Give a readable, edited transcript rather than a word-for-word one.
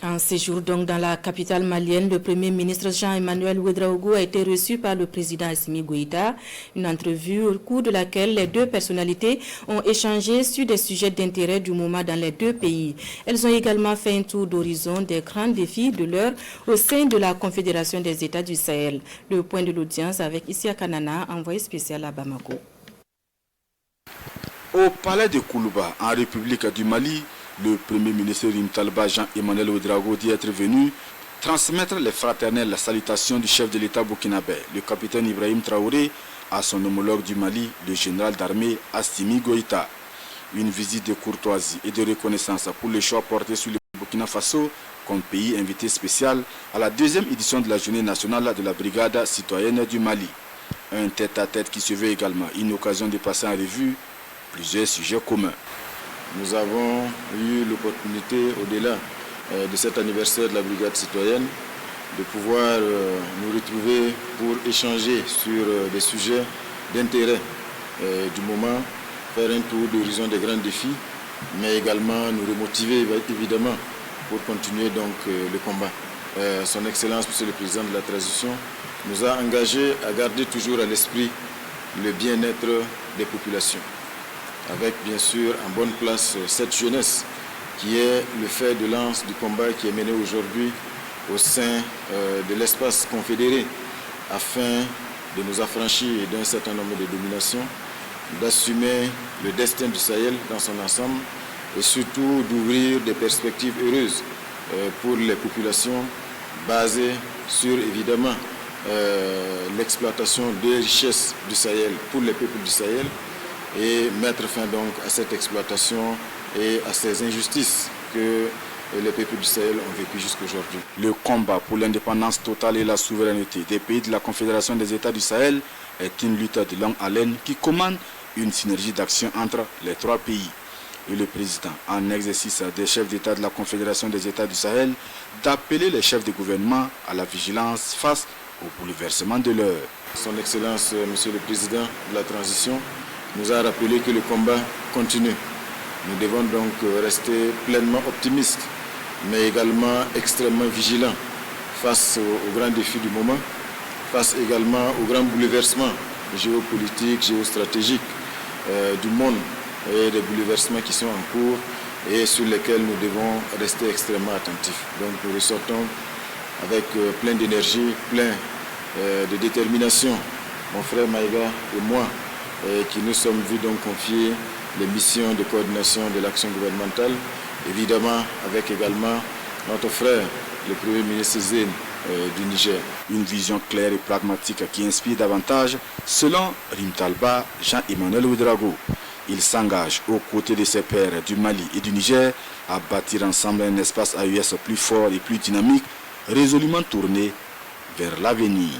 En séjour donc dans la capitale malienne, le Premier ministre Jean-Emmanuel Ouédraogo a été reçu par le président Assimi Goïta. Une entrevue au cours de laquelle les deux personnalités ont échangé sur des sujets d'intérêt du moment dans les deux pays. Elles ont également fait un tour d'horizon des grands défis de l'heure au sein de la Confédération des États du Sahel. Le point de l'audience avec Isia Kanana, envoyé spécial à Bamako. Au palais de Koulouba, en République du Mali, le Premier ministre Rim Talba Jean-Emmanuel Ouédraogo dit être venu transmettre les fraternelles salutations du chef de l'État burkinabé, le capitaine Ibrahim Traoré, à son homologue du Mali, le général d'armée Assimi Goïta. Une visite de courtoisie et de reconnaissance pour le choix porté sur le Burkina Faso comme pays invité spécial à la deuxième édition de la journée nationale de la brigade citoyenne du Mali. Un tête-à-tête qui se veut également une occasion de passer en revue plusieurs sujets communs. Nous avons eu l'opportunité, au-delà de cet anniversaire de la brigade citoyenne, de pouvoir nous retrouver pour échanger sur des sujets d'intérêt du moment, faire un tour d'horizon des grands défis, mais également nous remotiver évidemment pour continuer donc le combat. Son Excellence, Monsieur le Président de la Transition, nous a engagés à garder toujours à l'esprit le bien-être des populations, avec bien sûr en bonne place cette jeunesse qui est le fer de lance du combat qui est mené aujourd'hui au sein de l'espace confédéré afin de nous affranchir d'un certain nombre de dominations, d'assumer le destin du Sahel dans son ensemble et surtout d'ouvrir des perspectives heureuses pour les populations basées sur évidemment l'exploitation des richesses du Sahel pour les peuples du Sahel et mettre fin donc à cette exploitation et à ces injustices que les peuples du Sahel ont vécues jusqu'aujourd'hui. Le combat pour l'indépendance totale et la souveraineté des pays de la Confédération des États du Sahel est une lutte de longue haleine qui commande une synergie d'action entre les trois pays. Et le président, en exercice des chefs d'État de la Confédération des États du Sahel, d'appeler les chefs de gouvernement à la vigilance face au bouleversement de l'heure. Son Excellence, Monsieur le Président de la Transition, nous a rappelé que le combat continue. Nous devons donc rester pleinement optimistes, mais également extrêmement vigilants face aux grands défis du moment, face également aux grands bouleversements géopolitiques, géostratégiques du monde et des bouleversements qui sont en cours et sur lesquels nous devons rester extrêmement attentifs. Donc nous ressortons avec plein d'énergie, plein de détermination, mon frère Maïga et moi, qui nous sommes vus donc confier les missions de coordination de l'action gouvernementale, évidemment avec également notre frère, le Premier ministre Zine du Niger. Une vision claire et pragmatique qui inspire davantage, selon Rim Talba Jean-Emmanuel Ouédraogo. Il s'engage aux côtés de ses pairs du Mali et du Niger à bâtir ensemble un espace AES plus fort et plus dynamique, résolument tourné vers l'avenir.